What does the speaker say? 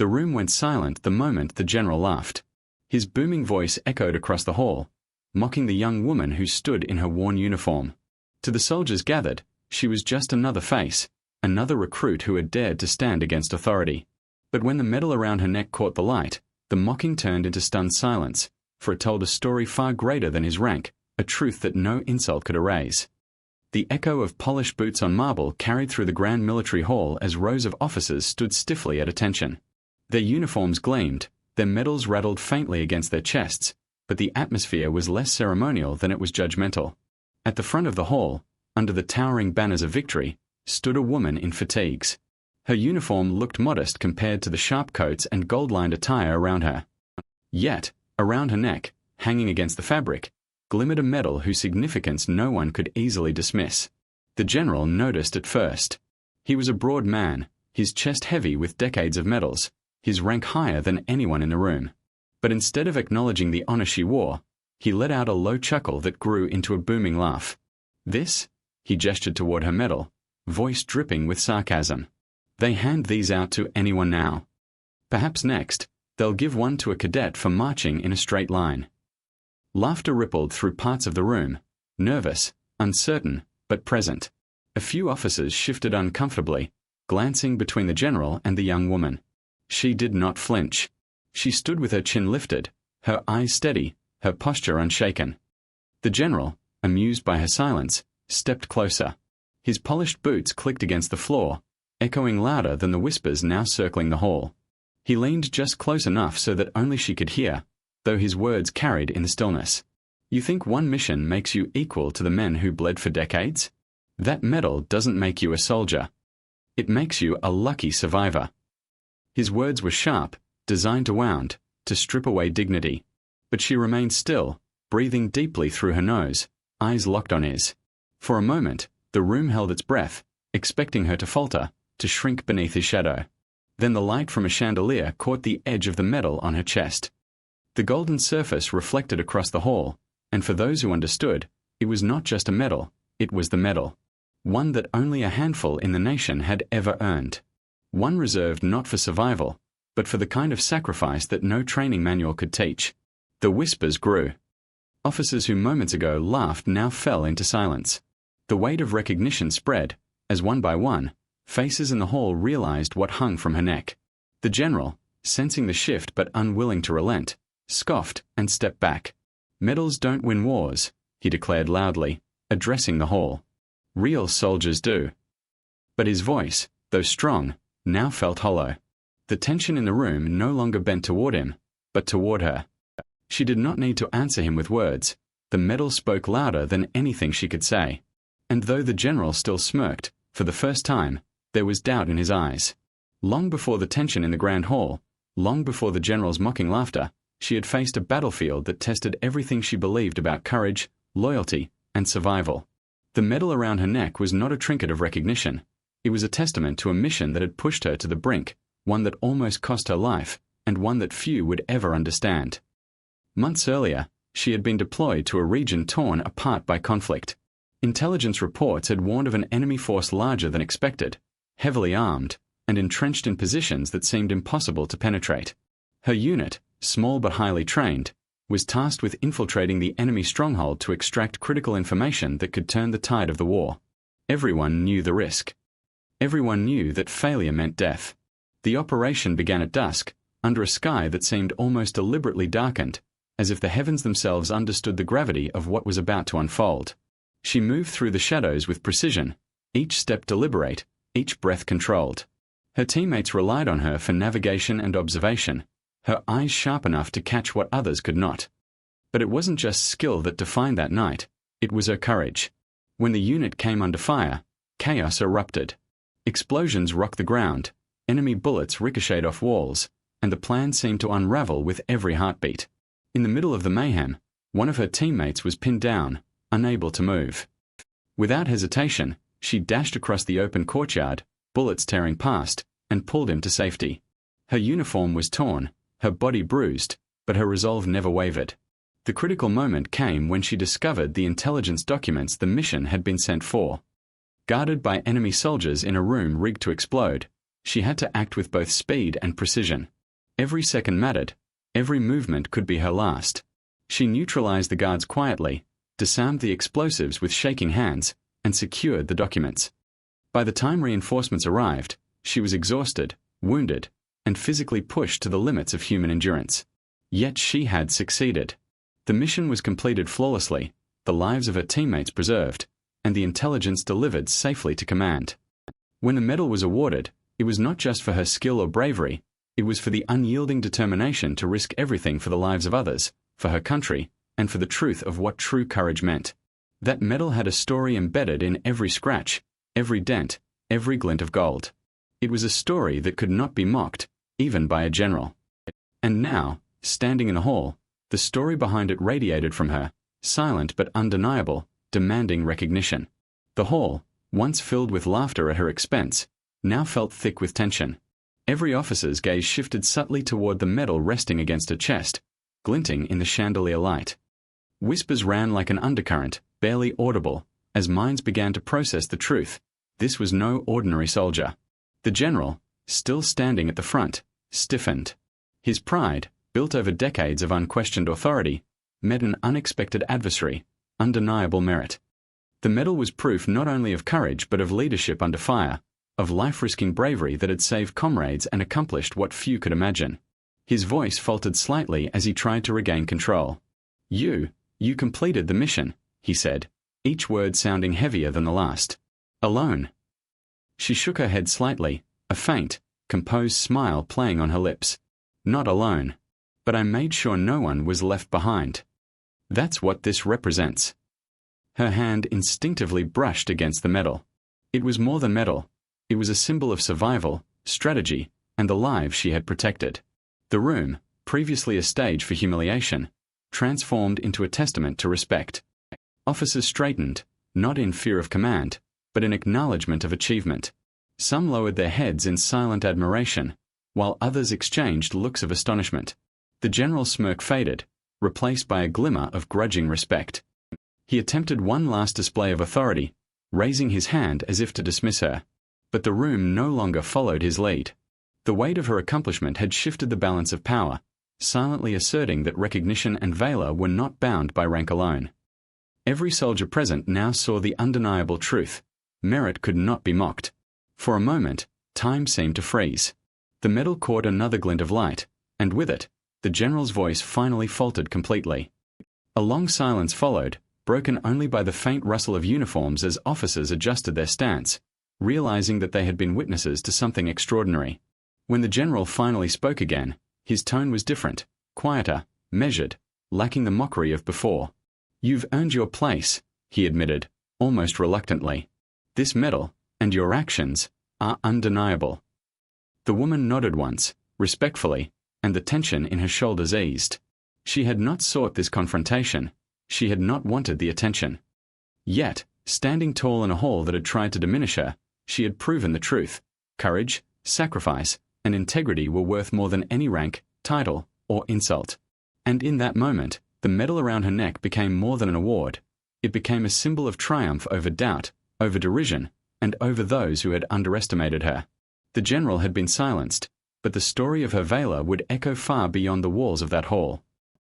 The room went silent the moment the general laughed. His booming voice echoed across the hall, mocking the young woman who stood in her worn uniform. To the soldiers gathered, she was just another face, another recruit who had dared to stand against authority. But when the medal around her neck caught the light, the mocking turned into stunned silence, for it told a story far greater than his rank, a truth that no insult could erase. The echo of polished boots on marble carried through the grand military hall as rows of officers stood stiffly at attention. Their uniforms gleamed, their medals rattled faintly against their chests, but the atmosphere was less ceremonial than it was judgmental. At the front of the hall, under the towering banners of victory, stood a woman in fatigues. Her uniform looked modest compared to the sharp coats and gold-lined attire around her. Yet, around her neck, hanging against the fabric, glimmered a medal whose significance no one could easily dismiss. The general noticed it first. He was a broad man, his chest heavy with decades of medals, his rank higher than anyone in the room. But instead of acknowledging the honor she wore, he let out a low chuckle that grew into a booming laugh. This? He gestured toward her medal, voice dripping with sarcasm. They hand these out to anyone now. Perhaps next, they'll give one to a cadet for marching in a straight line. Laughter rippled through parts of the room, nervous, uncertain, but present. A few officers shifted uncomfortably, glancing between the general and the young woman. She did not flinch. She stood with her chin lifted, her eyes steady, her posture unshaken. The general, amused by her silence, stepped closer. His polished boots clicked against the floor, echoing louder than the whispers now circling the hall. He leaned just close enough so that only she could hear, though his words carried in the stillness. You think one mission makes you equal to the men who bled for decades? That medal doesn't make you a soldier. It makes you a lucky survivor. His words were sharp, designed to wound, to strip away dignity. But she remained still, breathing deeply through her nose, eyes locked on his. For a moment, the room held its breath, expecting her to falter, to shrink beneath his shadow. Then the light from a chandelier caught the edge of the medal on her chest. The golden surface reflected across the hall, and for those who understood, it was not just a medal, it was the medal. One that only a handful in the nation had ever earned. One reserved not for survival, but for the kind of sacrifice that no training manual could teach. The whispers grew. Officers who moments ago laughed now fell into silence. The weight of recognition spread, as one by one, faces in the hall realized what hung from her neck. The general, sensing the shift but unwilling to relent, scoffed and stepped back. Medals don't win wars, he declared loudly, addressing the hall. Real soldiers do. But his voice, though strong, now felt hollow. The tension in the room no longer bent toward him, but toward her. She did not need to answer him with words. The medal spoke louder than anything she could say. And though the general still smirked, for the first time, there was doubt in his eyes. Long before the tension in the grand hall, long before the general's mocking laughter, she had faced a battlefield that tested everything she believed about courage, loyalty, and survival. The medal around her neck was not a trinket of recognition. It was a testament to a mission that had pushed her to the brink, one that almost cost her life, and one that few would ever understand. Months earlier, she had been deployed to a region torn apart by conflict. Intelligence reports had warned of an enemy force larger than expected, heavily armed, and entrenched in positions that seemed impossible to penetrate. Her unit, small but highly trained, was tasked with infiltrating the enemy stronghold to extract critical information that could turn the tide of the war. Everyone knew the risk. Everyone knew that failure meant death. The operation began at dusk, under a sky that seemed almost deliberately darkened, as if the heavens themselves understood the gravity of what was about to unfold. She moved through the shadows with precision, each step deliberate, each breath controlled. Her teammates relied on her for navigation and observation, her eyes sharp enough to catch what others could not. But it wasn't just skill that defined that night, it was her courage. When the unit came under fire, chaos erupted. Explosions rocked the ground, enemy bullets ricocheted off walls, and the plan seemed to unravel with every heartbeat. In the middle of the mayhem, one of her teammates was pinned down, unable to move. Without hesitation, she dashed across the open courtyard, bullets tearing past, and pulled him to safety. Her uniform was torn, her body bruised, but her resolve never wavered. The critical moment came when she discovered the intelligence documents the mission had been sent for. Guarded by enemy soldiers in a room rigged to explode, She had to act with both speed and precision. Every second mattered. Every movement could be her last. She neutralized the guards quietly, disarmed the explosives with shaking hands, and secured the documents. By the time reinforcements arrived, she was exhausted, wounded, and physically pushed to the limits of human endurance. Yet she had succeeded. The mission was completed flawlessly, the lives of her teammates preserved, and the intelligence delivered safely to command. When the medal was awarded, it was not just for her skill or bravery, it was for the unyielding determination to risk everything for the lives of others, for her country, and for the truth of what true courage meant. That medal had a story embedded in every scratch, every dent, every glint of gold. It was a story that could not be mocked, even by a general. And now, standing in the hall, the story behind it radiated from her, silent but undeniable, demanding recognition. The hall, once filled with laughter at her expense, now felt thick with tension. Every officer's gaze shifted subtly toward the medal resting against her chest, glinting in the chandelier light. Whispers ran like an undercurrent, barely audible, as minds began to process the truth. This was no ordinary soldier. The general, still standing at the front, stiffened. His pride, built over decades of unquestioned authority, met an unexpected adversary, undeniable merit. The medal was proof not only of courage but of leadership under fire, of life-risking bravery that had saved comrades and accomplished what few could imagine. His voice faltered slightly as he tried to regain control. You completed the mission," he said, each word sounding heavier than the last. "Alone." She shook her head slightly, a faint, composed smile playing on her lips. "Not alone. But I made sure no one was left behind. That's what this represents." Her hand instinctively brushed against the medal. It was more than metal. It was a symbol of survival, strategy, and the lives she had protected. The room, previously a stage for humiliation, transformed into a testament to respect. Officers straightened, not in fear of command, but in acknowledgement of achievement. Some lowered their heads in silent admiration, while others exchanged looks of astonishment. The general's smirk faded, replaced by a glimmer of grudging respect. He attempted one last display of authority, raising his hand as if to dismiss her. But the room no longer followed his lead. The weight of her accomplishment had shifted the balance of power, silently asserting that recognition and valor were not bound by rank alone. Every soldier present now saw the undeniable truth. Merit could not be mocked. For a moment, time seemed to freeze. The medal caught another glint of light, and with it, the general's voice finally faltered completely. A long silence followed, broken only by the faint rustle of uniforms as officers adjusted their stance, realizing that they had been witnesses to something extraordinary. When the general finally spoke again, his tone was different, quieter, measured, lacking the mockery of before. "You've earned your place," he admitted, almost reluctantly. "This medal, and your actions, are undeniable." The woman nodded once, respectfully, and the tension in her shoulders eased. She had not sought this confrontation. She had not wanted the attention. Yet, standing tall in a hall that had tried to diminish her, she had proven the truth. Courage, sacrifice, and integrity were worth more than any rank, title, or insult. And in that moment, the medal around her neck became more than an award. It became a symbol of triumph over doubt, over derision, and over those who had underestimated her. The general had been silenced, but the story of her valor would echo far beyond the walls of that hall.